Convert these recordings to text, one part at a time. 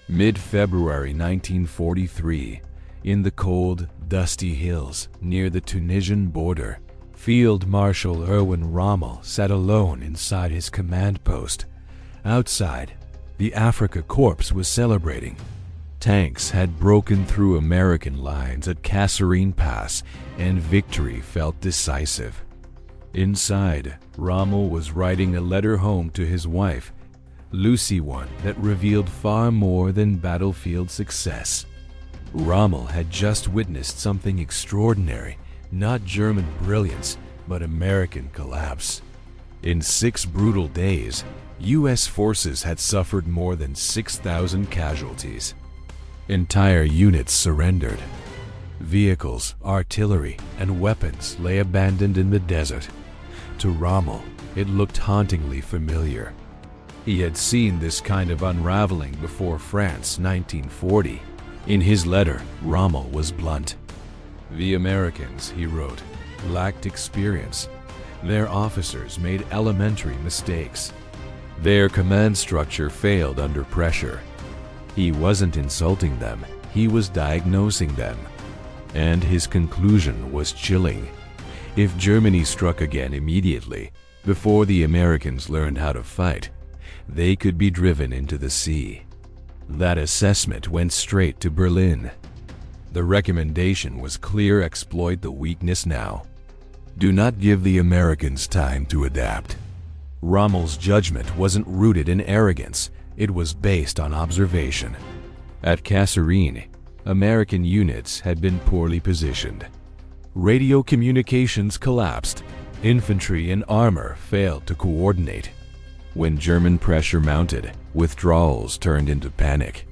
Mid-February 1943, in the cold, dusty hills near the Tunisian border, Field Marshal Erwin Rommel sat alone inside his command post. Outside, the Afrika Korps was celebrating. Tanks had broken through American lines at Kasserine Pass, and victory felt decisive. Inside, Rommel was writing a letter home to his wife, Lucy, one that revealed far more than battlefield success. Rommel had just witnessed something extraordinary, not German brilliance, but American collapse. In 6 brutal days, U.S. forces had suffered more than 6,000 casualties. Entire units surrendered. Vehicles, artillery, and weapons lay abandoned in the desert. To Rommel, it looked hauntingly familiar. He had seen this kind of unraveling before France, 1940. In his letter, Rommel was blunt. The Americans, he wrote, lacked experience. Their officers made elementary mistakes. Their command structure failed under pressure. He wasn't insulting them, he was diagnosing them. And his conclusion was chilling. If Germany struck again immediately, before the Americans learned how to fight, they could be driven into the sea. That assessment went straight to Berlin. The recommendation was clear: exploit the weakness now. Do not give the Americans time to adapt. Rommel's judgment wasn't rooted in arrogance, it was based on observation. At Kasserine, American units had been poorly positioned. Radio communications collapsed. Infantry and armor failed to coordinate. When German pressure mounted, withdrawals turned into panic.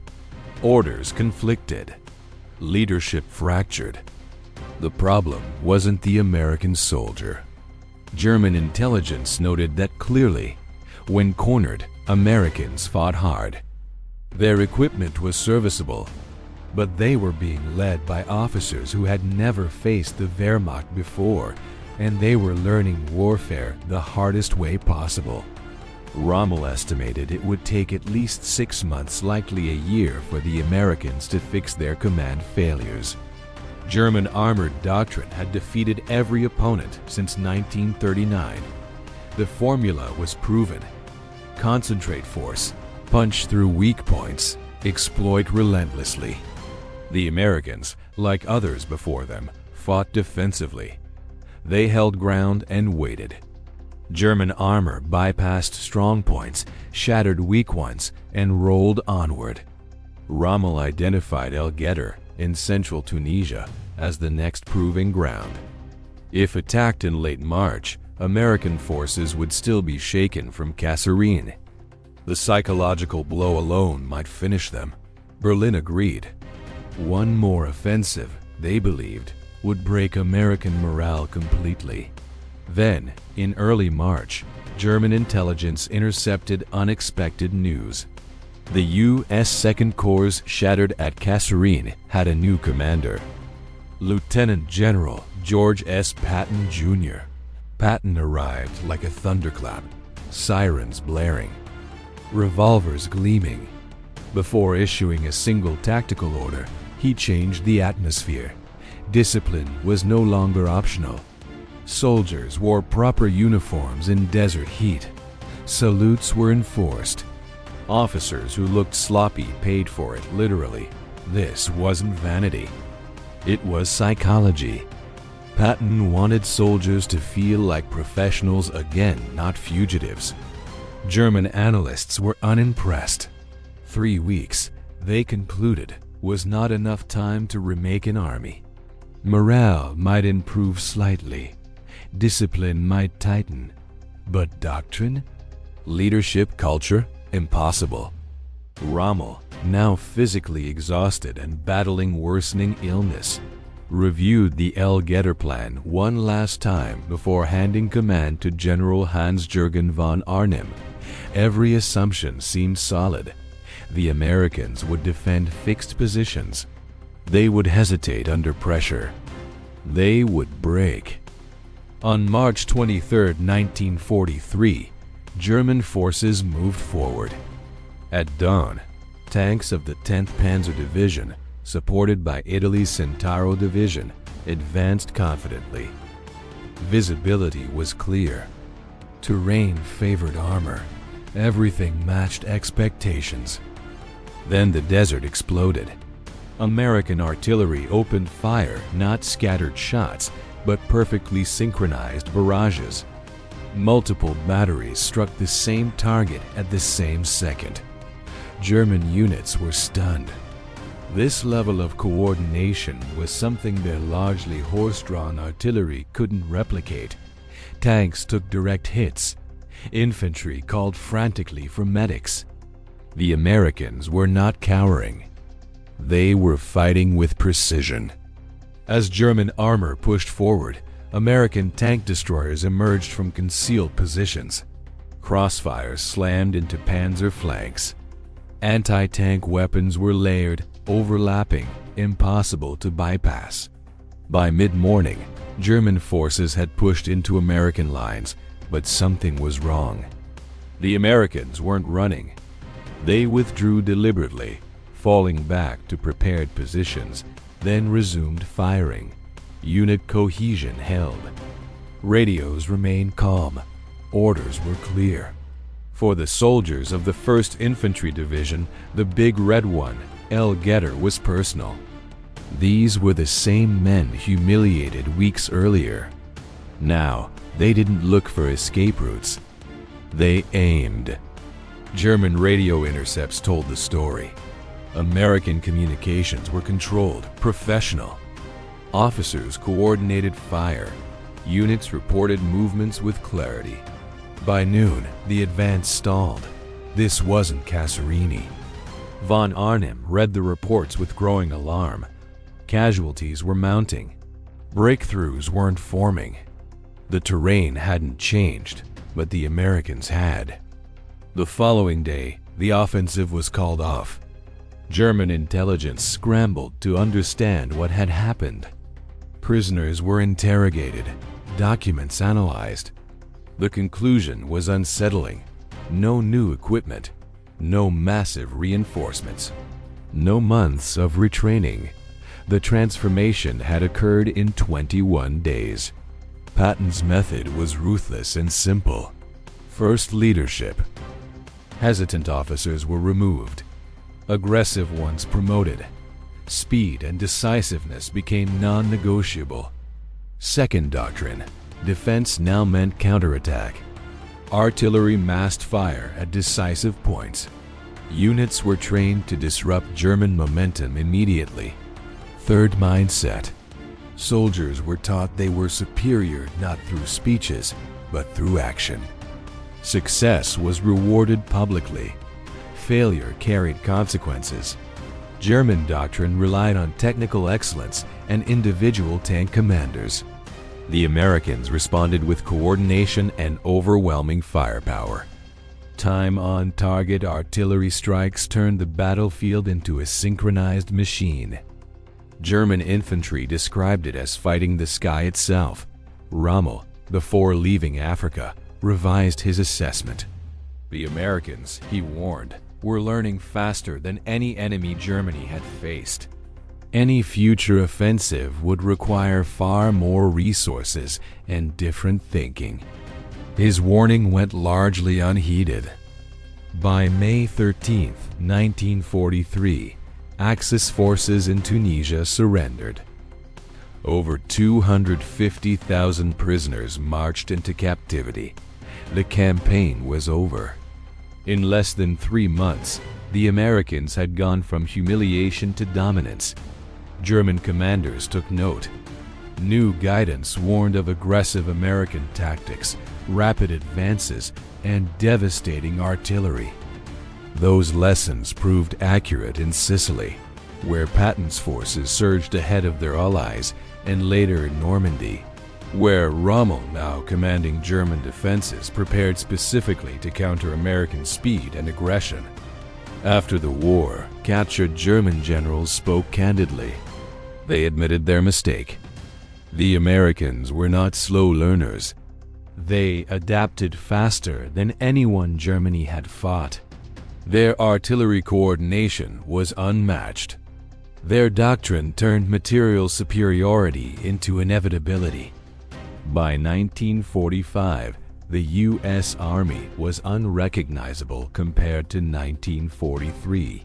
Orders conflicted. Leadership fractured. The problem wasn't the American soldier. German intelligence noted that clearly. When cornered, Americans fought hard. Their equipment was serviceable, but they were being led by officers who had never faced the Wehrmacht before, and they were learning warfare the hardest way possible. Rommel estimated it would take at least 6 months, likely a year, for the Americans to fix their command failures. German armored doctrine had defeated every opponent since 1939. The formula was proven. Concentrate force, punch through weak points, exploit relentlessly. The Americans, like others before them, fought defensively. They held ground and waited. German armor bypassed strong points, shattered weak ones, and rolled onward. Rommel identified El Guettar in central Tunisia as the next proving ground. If attacked in late March, American forces would still be shaken from Kasserine. The psychological blow alone might finish them. Berlin agreed. One more offensive, they believed, would break American morale completely. Then, in early March, German intelligence intercepted unexpected news. The U.S. Second Corps shattered at Kasserine had a new commander. Lieutenant General George S. Patton Jr. Patton arrived like a thunderclap, sirens blaring, revolvers gleaming. Before issuing a single tactical order, he changed the atmosphere. Discipline was no longer optional. Soldiers wore proper uniforms in desert heat. Salutes were enforced. Officers who looked sloppy paid for it literally. This wasn't vanity. It was psychology. Patton wanted soldiers to feel like professionals again, not fugitives. German analysts were unimpressed. 3 weeks, they concluded, was not enough time to remake an army. Morale might improve slightly. Discipline might tighten. But doctrine? Leadership culture? Impossible. Rommel, now physically exhausted and battling worsening illness, reviewed the El Guettar plan one last time before handing command to General Hans-Jürgen von Arnim. Every assumption seemed solid. The Americans would defend fixed positions. They would hesitate under pressure. They would break. On March 23, 1943, German forces moved forward. At dawn, Tanks of the 10th Panzer Division, supported by Italy's Centauro Division, advanced confidently. Visibility was clear. Terrain favored armor. Everything matched expectations. Then the desert exploded. American artillery opened fire, not scattered shots, but perfectly synchronized barrages. Multiple batteries struck the same target at the same second. German units were stunned. This level of coordination was something their largely horse-drawn artillery couldn't replicate. Tanks took direct hits. Infantry called frantically for medics. The Americans were not cowering. They were fighting with precision. As German armor pushed forward, American tank destroyers emerged from concealed positions. Crossfires slammed into Panzer flanks. Anti-tank weapons were layered, overlapping, impossible to bypass. By mid-morning, German forces had pushed into American lines, but something was wrong. The Americans weren't running. They withdrew deliberately, falling back to prepared positions, then resumed firing. Unit cohesion held. Radios remained calm. Orders were clear. For the soldiers of the 1st Infantry Division, the Big Red One, El Guettar, was personal. These were the same men humiliated weeks earlier. Now, they didn't look for escape routes. They aimed. German radio intercepts told the story. American communications were controlled, professional. Officers coordinated fire. Units reported movements with clarity. By noon, the advance stalled. This wasn't Kasserine. Von Arnim read the reports with growing alarm. Casualties were mounting. Breakthroughs weren't forming. The terrain hadn't changed, but the Americans had. The following day, the offensive was called off. German intelligence scrambled to understand what had happened. Prisoners were interrogated, documents analyzed. The conclusion was unsettling. No new equipment, no massive reinforcements, no months of retraining. The transformation had occurred in 21 days. Patton's method was ruthless and simple. First, leadership. Hesitant officers were removed. Aggressive ones promoted. Speed and decisiveness became non-negotiable. Second doctrine. Defense now meant counterattack. Artillery massed fire at decisive points. Units were trained to disrupt German momentum immediately. Third mindset. Soldiers were taught they were superior not through speeches, but through action. Success was rewarded publicly. Failure carried consequences. German doctrine relied on technical excellence and individual tank commanders. The Americans responded with coordination and overwhelming firepower. Time-on-target artillery strikes turned the battlefield into a synchronized machine. German infantry described it as fighting the sky itself. Rommel, before leaving Africa, revised his assessment. The Americans, he warned, were learning faster than any enemy Germany had faced. Any future offensive would require far more resources and different thinking. His warning went largely unheeded. By May 13, 1943, Axis forces in Tunisia surrendered. Over 250,000 prisoners marched into captivity. The campaign was over. In less than 3 months, the Americans had gone from humiliation to dominance. German commanders took note. New guidance warned of aggressive American tactics, rapid advances, and devastating artillery. Those lessons proved accurate in Sicily, where Patton's forces surged ahead of their allies, and later in Normandy, where Rommel, now commanding German defenses, prepared specifically to counter American speed and aggression. After the war, captured German generals spoke candidly. They admitted their mistake. The Americans were not slow learners. They adapted faster than anyone Germany had fought. Their artillery coordination was unmatched. Their doctrine turned material superiority into inevitability. By 1945, the U.S. Army was unrecognizable compared to 1943.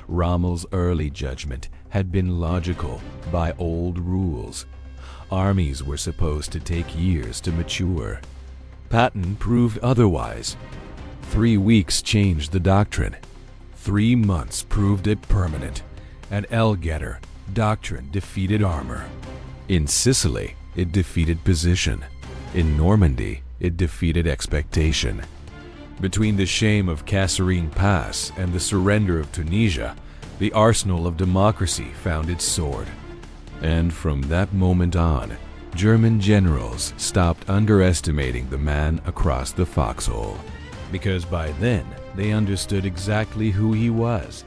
Rommel's early judgment had been logical by old rules. Armies were supposed to take years to mature. Patton proved otherwise. 3 weeks changed the doctrine. 3 months proved it permanent. At El Guettar, doctrine defeated armor. In Sicily, it defeated position. In Normandy, it defeated expectation. Between the shame of Kasserine Pass and the surrender of Tunisia, the arsenal of democracy found its sword. And from that moment on, German generals stopped underestimating the man across the foxhole. Because by then, they understood exactly who he was